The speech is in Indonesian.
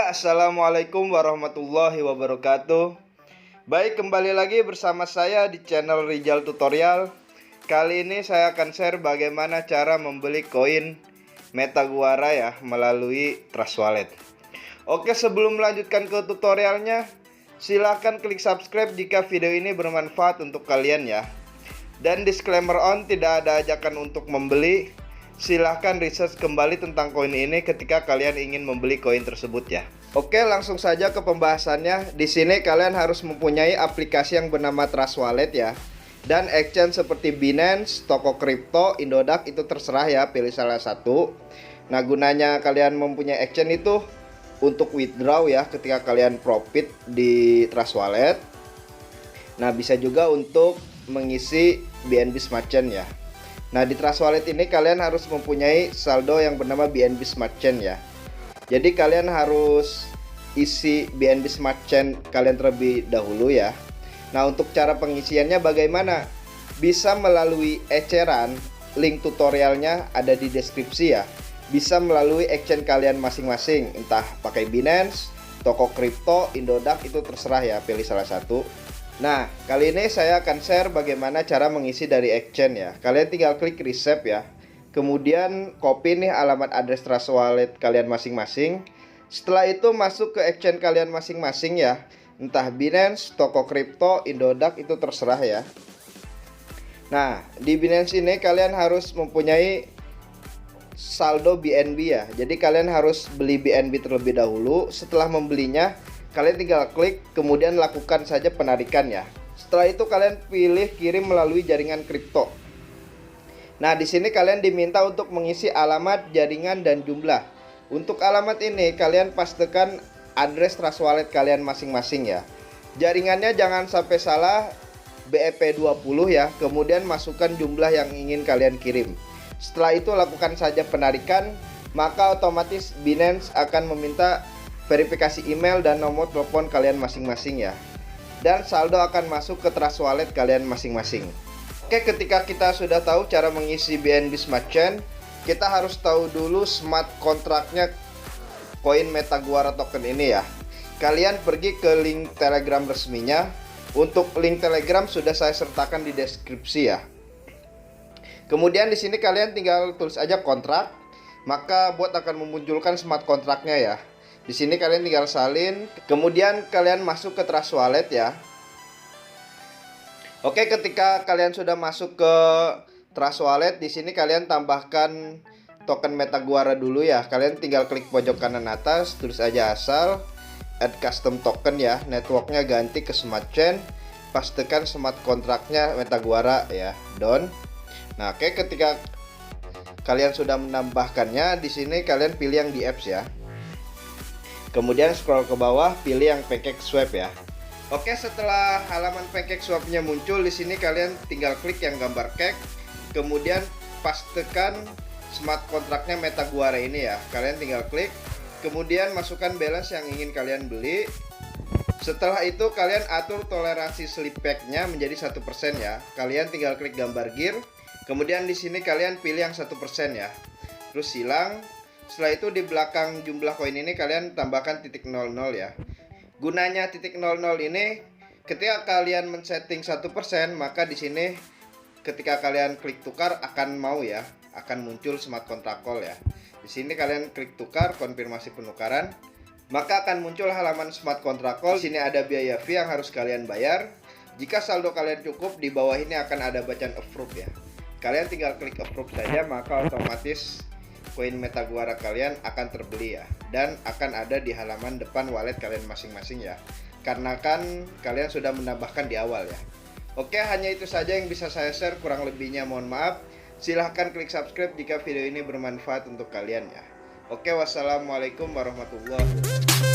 Assalamualaikum warahmatullahi wabarakatuh. Baik, kembali lagi bersama saya di channel Rijal Tutorial. Kali ini saya akan share bagaimana cara membeli koin Metaguara ya melalui Trust Wallet. Oke, sebelum melanjutkan ke tutorialnya, silahkan klik subscribe jika video ini bermanfaat untuk kalian ya. Dan disclaimer on, tidak ada ajakan untuk membeli. Silahkan research kembali tentang koin ini ketika kalian ingin membeli koin tersebut ya. Oke, langsung saja ke pembahasannya. Di sini kalian harus mempunyai aplikasi yang bernama Trust Wallet ya. Dan exchange seperti Binance, toko kripto, Indodax itu terserah ya, pilih salah satu. Nah, gunanya kalian mempunyai exchange itu untuk withdraw ya ketika kalian profit di Trust Wallet. Nah, bisa juga untuk mengisi BNB Smart Chain ya. Nah, di Trust Wallet ini kalian harus mempunyai saldo yang bernama BNB Smart Chain ya. Jadi kalian harus isi BNB Smart Chain kalian terlebih dahulu ya. Nah, untuk cara pengisiannya bagaimana? Bisa melalui eceran, link tutorialnya ada di deskripsi ya. Bisa melalui exchange kalian masing-masing, entah pakai Binance, toko kripto, Indodax itu terserah ya, pilih salah satu. Nah, kali ini saya akan share bagaimana cara mengisi dari exchange ya. Kalian tinggal klik receipt ya. Kemudian copy nih alamat address Trust Wallet kalian masing-masing. Setelah itu masuk ke exchange kalian masing-masing ya. Entah Binance, toko kripto, Indodax itu terserah ya. Nah, di Binance ini kalian harus mempunyai saldo BNB ya. Jadi kalian harus beli BNB terlebih dahulu. Setelah membelinya, kalian tinggal klik, kemudian lakukan saja penarikan ya. Setelah itu kalian pilih kirim melalui jaringan kripto. Nah, di sini kalian diminta untuk mengisi alamat, jaringan, dan jumlah. Untuk alamat ini kalian pastikan address Trust Wallet kalian masing-masing ya. Jaringannya jangan sampai salah, BEP20 ya. Kemudian masukkan jumlah yang ingin kalian kirim. Setelah itu lakukan saja penarikan, maka otomatis Binance akan meminta verifikasi email dan nomor telepon kalian masing-masing ya. Dan saldo akan masuk ke Trust Wallet kalian masing-masing. Oke, ketika kita sudah tahu cara mengisi BNB Smart Chain, kita harus tahu dulu smart kontraknya koin Metaguara token ini ya. Kalian pergi ke link Telegram resminya. Untuk link Telegram sudah saya sertakan di deskripsi ya. Kemudian di sini kalian tinggal tulis aja kontrak, maka bot akan memunculkan smart kontraknya ya. Di sini kalian tinggal salin, kemudian kalian masuk ke Trust Wallet ya. Oke, ketika kalian sudah masuk ke Trust Wallet, di sini kalian tambahkan token Metaguara dulu ya. Kalian tinggal klik pojok kanan atas, tulis aja asal, add custom token ya. Networknya ganti ke Smart Chain, pastikan smart kontraknya Metaguara ya, done. Nah, oke, ketika kalian sudah menambahkannya, di sini kalian pilih yang di apps ya. Kemudian scroll ke bawah, pilih yang pancake swap ya. Oke, setelah halaman pancake swapnya muncul, di sini kalian tinggal klik yang gambar cake. Kemudian pastikan smart kontraknya Metaguara ini ya. Kalian tinggal klik. Kemudian masukkan balance yang ingin kalian beli. Setelah itu kalian atur toleransi slip pack-nya menjadi 1% ya. Kalian tinggal klik gambar gear. Kemudian di sini kalian pilih yang 1% ya. Terus silang. Setelah itu di belakang jumlah koin ini kalian tambahkan titik 00 ya. Gunanya titik 00 ini ketika kalian men-setting 1%, maka di sini ketika kalian klik tukar akan mau ya, akan muncul smart contract call ya. Di sini kalian klik tukar, konfirmasi penukaran, maka akan muncul halaman smart contract call. Di sini ada biaya fee yang harus kalian bayar. Jika saldo kalian cukup, di bawah ini akan ada bacaan approve ya. Kalian tinggal klik approve saja, maka otomatis koin Metaguara kalian akan terbeli ya, dan akan ada di halaman depan wallet kalian masing-masing ya, karena kan kalian sudah menambahkan di awal ya. Oke, hanya itu saja yang bisa saya share, kurang lebihnya mohon maaf. Silahkan klik subscribe jika video ini bermanfaat untuk kalian ya. Oke, wassalamualaikum warahmatullahi wabarakatuh.